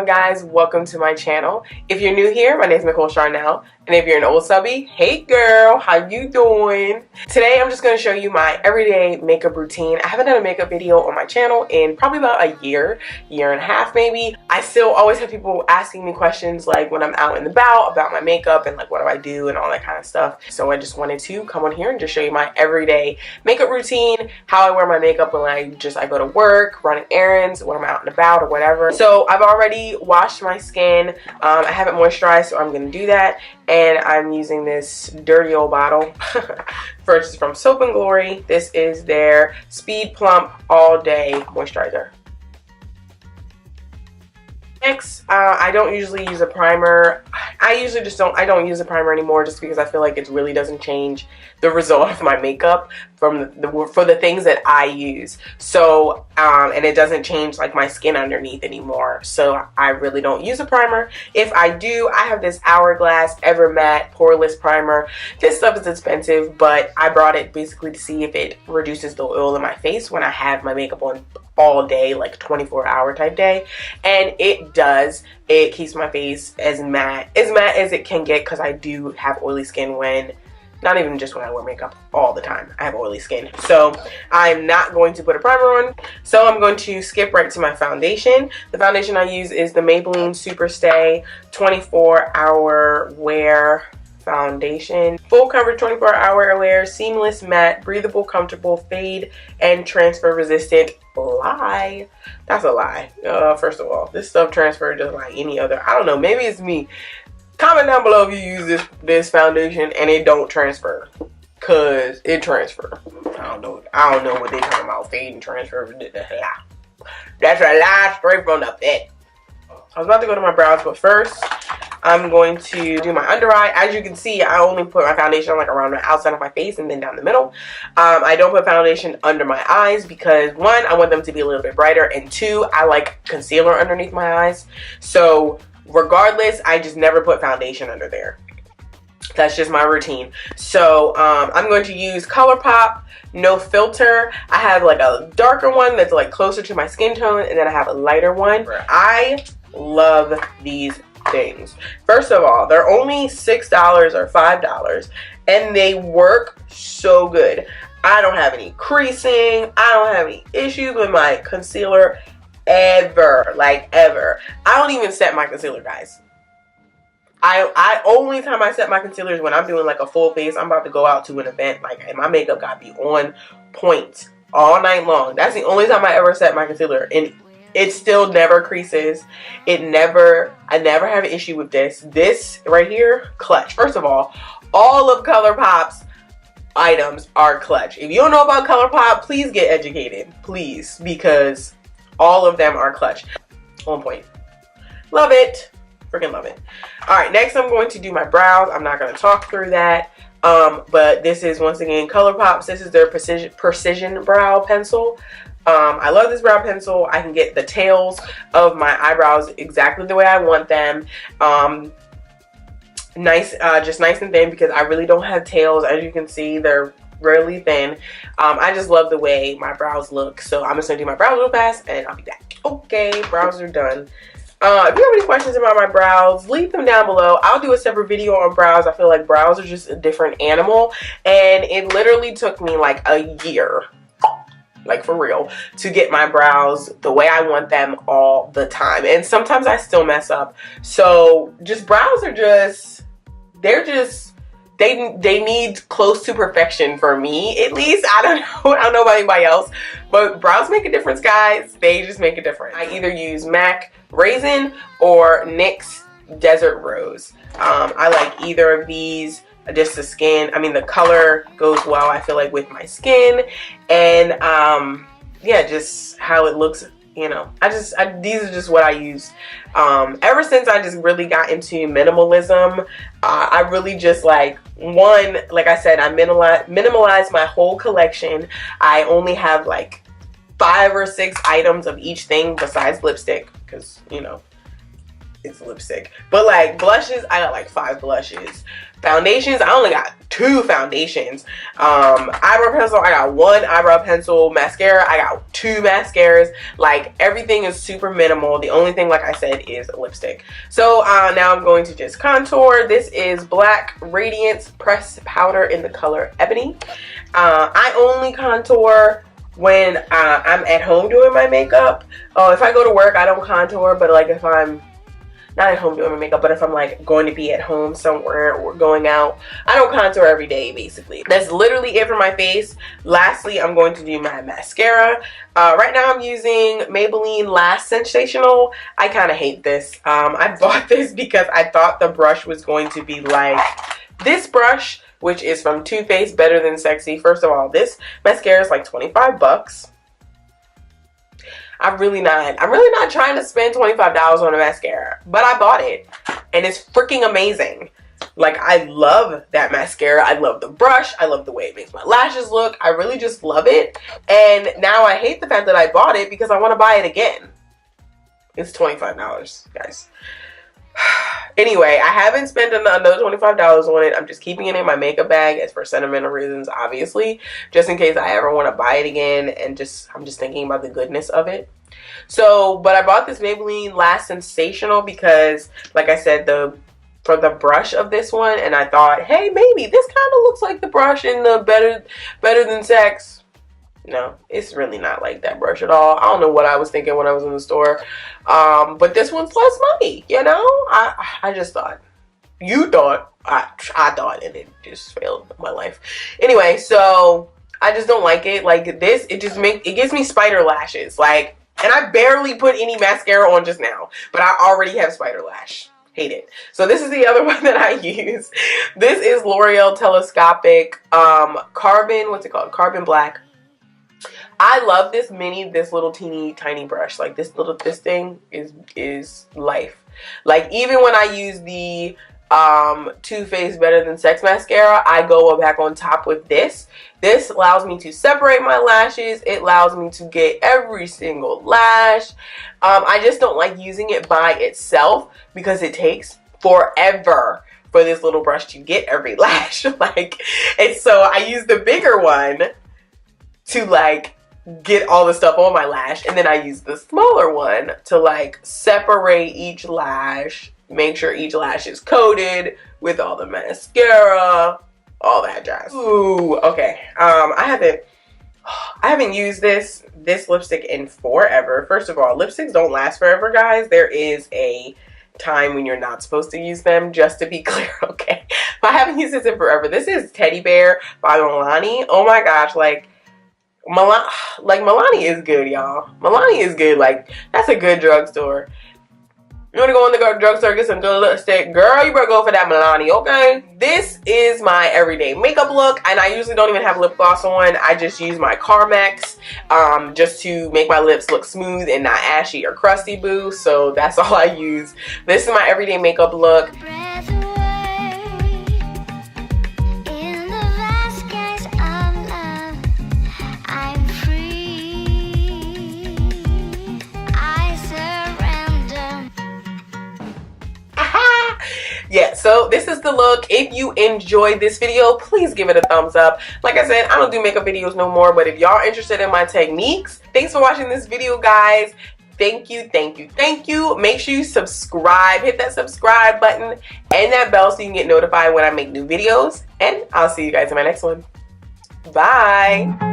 guys? Welcome to my channel. If you're new here, my name is Nicole Charnel, and if you're an old subby, hey girl, how you doing? Today I'm just going to show you my everyday makeup routine. I haven't done a makeup video on my channel in probably about a year and a half maybe. I still always have people asking me questions like when I'm out and about my makeup and like what do I do and all that kind of stuff. So I just wanted to come on here and just show you my everyday makeup routine, how I wear my makeup when I go to work, running errands, when I'm out and about or whatever. So I've already washed my skin. I haven't moisturized, so I'm going to do that. And I'm using this dirty old bottle. First is from Soap & Glory. This is their Speed Plump All Day Moisturizer. Next, I don't usually use a primer. I don't use a primer anymore just because I feel like it really doesn't change the result of my makeup for the things that I use. So, and it doesn't change like my skin underneath anymore. So I really don't use a primer. If I do, I have this Hourglass Ever Matte Poreless Primer. This stuff is expensive, but I brought it basically to see if it reduces the oil in my face when I have my makeup on all day, like 24-hour type day, and it does. It keeps my face as matte as it can get because I do have oily skin when, not even just when I wear makeup, all the time I have oily skin. So I'm not going to put a primer on. So I'm going to skip right to my foundation. The foundation I use is the Maybelline Superstay 24-hour wear foundation. Full coverage 24-hour wear, seamless matte, breathable, comfortable, fade and transfer resistant. Lie. That's a lie. First of all, this stuff transferred just like any other. I don't know, maybe it's me. Comment down below if you use this foundation and it don't transfer, cause it transfer. I don't know what they talking about, fade and transfer. That's a lie straight from the pit. I was about to go to my brows, but first I'm going to do my under eye. As you can see, I only put my foundation like around the outside of my face and then down the middle. I don't put foundation under my eyes because one, I want them to be a little bit brighter, and two, I like concealer underneath my eyes. So regardless, I just never put foundation under there. That's just my routine. So I'm going to use ColourPop No Filter. I have like a darker one that's like closer to my skin tone, and then I have a lighter one. I love these things. First of all, they're only $6 or $5 and they work so good. I don't have any creasing. I don't have any issues with my concealer ever, like ever. I don't even set my concealer, guys. I only time I set my concealer is when I'm doing like a full face. I'm about to go out to an event, like, and my makeup gotta be on point all night long. That's the only time I ever set my concealer, and it still never creases. I never have an issue with this. This right here, clutch. First of all of ColourPop's items are clutch. If you don't know about ColourPop, please get educated, please, because all of them are clutch. On point. Love it. Freaking love it. Alright, next I'm going to do my brows. I'm not going to talk through that. But this is, once again, ColourPop's. This is their precision brow pencil. I love this brow pencil. I can get the tails of my eyebrows exactly the way I want them. Just nice and thin because I really don't have tails. As you can see, they're really thin. I just love the way my brows look. So I'm just going to do my brows real fast and I'll be back. Okay, brows are done. If you have any questions about my brows, leave them down below. I'll do a separate video on brows. I feel like brows are just a different animal. And it literally took me like a year, like for real, to get my brows the way I want them all the time. And sometimes I still mess up. So just brows are just, they need close to perfection for me, at least. I don't know about anybody else, but brows make a difference, guys. They just make a difference. I either use MAC Raisin or NYX Desert Rose. I like either of these. Just the skin, the color goes well, I feel like, with my skin, and yeah, just how it looks, you know. These are just what I use. Ever since I just really got into minimalism, I really just like I said, I minimalized my whole collection. I only have like 5 or 6 items of each thing besides lipstick, because, you know, it's lipstick. But like blushes, I got like 5 blushes. Foundations, I only got 2 2 foundations. Eyebrow pencil, I got 1 eyebrow pencil. Mascara, I got 2 mascaras. Like, everything is super minimal. The only thing, like I said, is lipstick. So now I'm going to just contour. This is Black Radiance Pressed Powder in the color Ebony. I only contour when I'm at home doing my makeup. If I go to work, I don't contour, but like if I'm not at home doing my makeup, but if I'm like going to be at home somewhere or going out, I don't contour every day basically. That's literally it for my face. Lastly, I'm going to do my mascara. Right now I'm using Maybelline Lash Sensational. I kind of hate this. I bought this because I thought the brush was going to be like this brush, which is from Too Faced Better Than Sexy. First of all, this mascara is like 25 bucks. I'm really not trying to spend $25 on a mascara, but I bought it and it's freaking amazing. Like, I love that mascara. I love the brush. I love the way it makes my lashes look. I really just love it. And now I hate the fact that I bought it because I want to buy it again. It's $25, guys. Anyway, I haven't spent another $25 on it. I'm just keeping it in my makeup bag as for sentimental reasons, obviously, just in case I ever want to buy it again, and I'm just thinking about the goodness of it. So, but I bought this Maybelline Lash Sensational because, like I said, for the brush of this one, and I thought, hey, maybe this kind of looks like the brush in the Better Than Sex. No, it's really not like that brush at all. I don't know what I was thinking when I was in the store. But this one's less money, you know? I just thought. You thought. I thought, and it just failed my life. Anyway, so I just don't like it. Like this, it gives me spider lashes. Like, and I barely put any mascara on just now, but I already have spider lash. Hate it. So this is the other one that I use. This is L'Oreal Telescopic Carbon, what's it called? Carbon Black. I love this little teeny tiny brush. Like this thing is life. Like even when I use the Too Faced Better Than Sex mascara, I go back on top with this. This allows me to separate my lashes. It allows me to get every single lash. I just don't like using it by itself because it takes forever for this little brush to get every lash. Like, and so I use the bigger one to like get all the stuff on my lash, and then I use the smaller one to like separate each lash, make sure each lash is coated with all the mascara, all that jazz. Ooh, okay. I haven't used this lipstick in forever. First of all, lipsticks don't last forever, guys. There is a time when you're not supposed to use them, just to be clear, okay? But I haven't used this in forever. This is Teddy Bear by Milani. Oh my gosh, like Milani is good, y'all. Milani is good. Like, that's a good drugstore. You want to go in the drugstore, get some good lipstick, girl, you better go for that Milani, okay? This is my everyday makeup look, and I usually don't even have lip gloss on. I just use my Carmex just to make my lips look smooth and not ashy or crusty, boo. So that's all I use. This is my everyday makeup look. Yeah, so this is the look. If you enjoyed this video, please give it a thumbs up. Like I said, I don't do makeup videos no more, but if y'all interested in my techniques, thanks for watching this video, guys. Thank you, thank you, thank you. Make sure you subscribe, hit that subscribe button and that bell so you can get notified when I make new videos. And I'll see you guys in my next one. Bye.